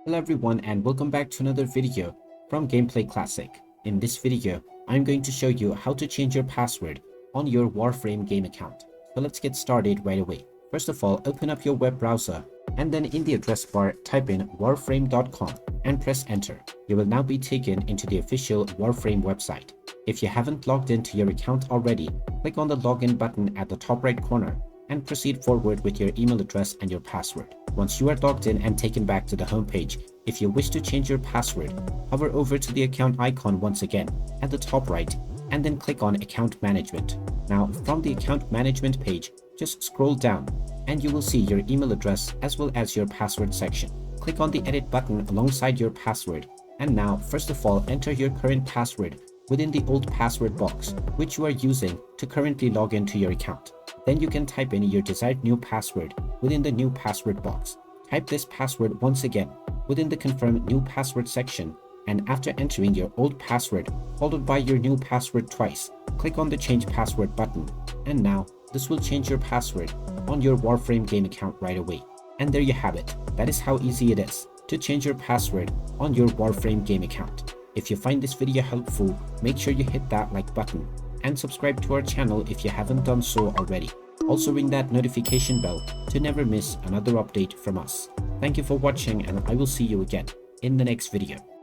Hello everyone and welcome back to another video from Gameplay Classic. In this video, I'm going to show you how to change your password on your Warframe game account. So let's get started right away. First of all, open up your web browser and then in the address bar type in warframe.com and press enter. You will now be taken into the official Warframe website. If you haven't logged into your account already, click on the login button at the top right corner and proceed forward with your email address and your password. Once you are logged in and taken back to the home page, if you wish to change your password, hover over to the account icon once again at the top right and then click on Account Management. Now from the Account Management page, just scroll down and you will see your email address as well as your password section. Click on the Edit button alongside your password and now first of all enter your current password within the old password box which you are using to currently log into your account. Then you can type in your desired new password within the new password box. Type this password once again within the confirm new password section, and after entering your old password followed by your new password twice, click on the change password button and now this will change your password on your Warframe game account right away. And there you have it. That is how easy it is to change your password on your Warframe game account. If you find this video helpful, make sure you hit that like button and subscribe to our channel if you haven't done so already. Also ring that notification bell to never miss another update from us. Thank you for watching and I will see you again in the next video.